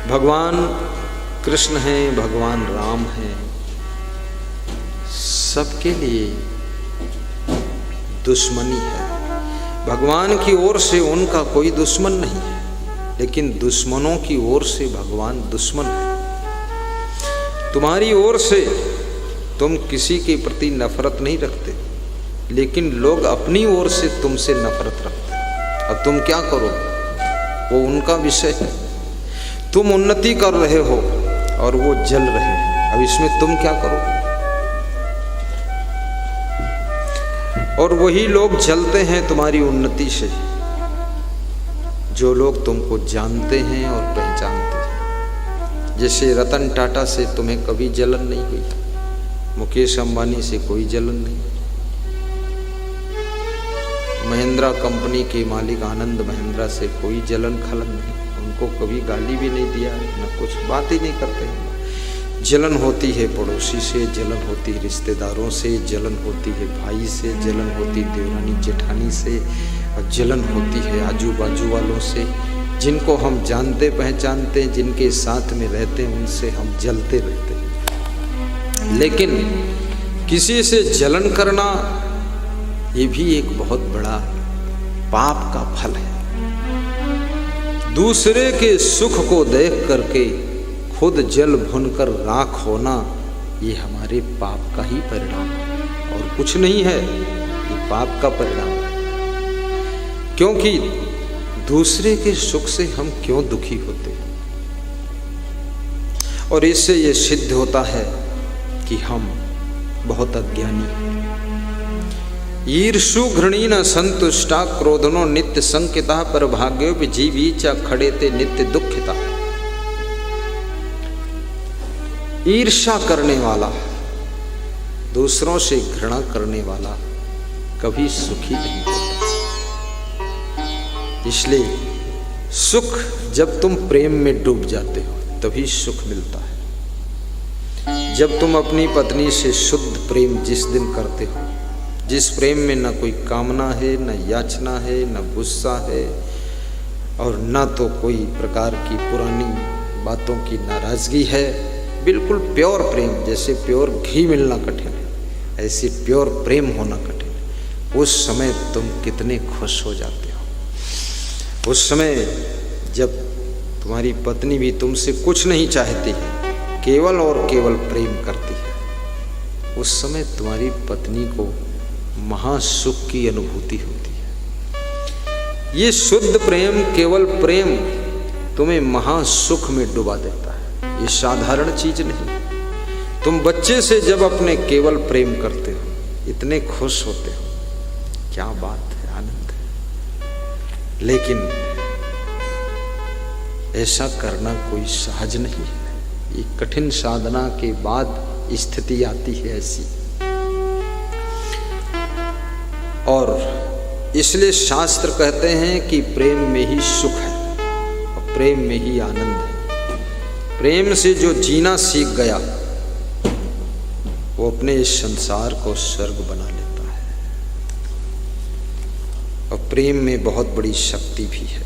भगवान कृष्ण हैं, भगवान राम हैं, सबके लिए दुश्मनी है। भगवान की ओर से उनका कोई दुश्मन नहीं है, लेकिन दुश्मनों की ओर से भगवान दुश्मन है। तुम्हारी ओर से तुम किसी के प्रति नफरत नहीं रखते, लेकिन लोग अपनी ओर से तुमसे नफरत रखते हैं। अब तुम क्या करो, वो उनका विषय है। तुम उन्नति कर रहे हो और वो जल रहे हैं, अब इसमें तुम क्या करो। और वही लोग जलते हैं तुम्हारी उन्नति से, जो लोग तुमको जानते हैं और पहचानते हैं। जैसे रतन टाटा से तुम्हें कभी जलन नहीं हुई, मुकेश अंबानी से कोई जलन नहीं, महिंद्रा कंपनी के मालिक आनंद महिंद्रा से कोई जलन खलन नहीं, उनको कभी गाली भी नहीं दिया, न कुछ बात ही नहीं करते हैं। जलन होती है पड़ोसी से, जलन होती है रिश्तेदारों से, जलन होती है भाई से, जलन होती है देवरानी जेठानी से, और जलन होती है आजू बाजू वालों से, जिनको हम जानते पहचानते हैं, जिनके साथ में रहते हैं, उनसे हम जलते रहते हैं। लेकिन किसी से जलन करना ये भी एक बहुत बड़ा पाप का फल है। दूसरे के सुख को देख करके खुद जल भुनकर राख होना, ये हमारे पाप का ही परिणाम है और कुछ नहीं है, ये पाप का परिणाम है। क्योंकि दूसरे के सुख से हम क्यों दुखी होते हैं, और इससे ये सिद्ध होता है कि हम बहुत अज्ञानी हैं। ईर्षु घृणी न संतुष्टा क्रोधनो नित्य संकिता पर भाग्यो जीवी चा खड़े ते नित्य दुखिता। ईर्षा करने वाला, दूसरों से घृणा करने वाला कभी सुखी नहीं होता। इसलिए सुख जब तुम प्रेम में डूब जाते हो तभी सुख मिलता है। जब तुम अपनी पत्नी से शुद्ध प्रेम जिस दिन करते हो, जिस प्रेम में न कोई कामना है, न याचना है, न गुस्सा है, और न तो कोई प्रकार की पुरानी बातों की नाराजगी है, बिल्कुल प्योर प्रेम, जैसे प्योर घी मिलना कठिन है ऐसे प्योर प्रेम होना कठिन है, उस समय तुम कितने खुश हो जाते हो। उस समय जब तुम्हारी पत्नी भी तुमसे कुछ नहीं चाहती है, केवल और केवल प्रेम करती है, उस समय तुम्हारी पत्नी को महासुख की अनुभूति होती है। ये शुद्ध प्रेम, केवल प्रेम तुम्हें महासुख में डुबा देता है। ये साधारण चीज नहीं। तुम बच्चे से जब अपने केवल प्रेम करते हो, इतने खुश होते हो, क्या बात है, आनंद है। लेकिन ऐसा करना कोई सहज नहीं है, ये कठिन साधना के बाद स्थिति आती है ऐसी। और इसलिए शास्त्र कहते हैं कि प्रेम में ही सुख है और प्रेम में ही आनंद है। प्रेम से जो जीना सीख गया वो अपने इस संसार को स्वर्ग बना लेता है। और प्रेम में बहुत बड़ी शक्ति भी है।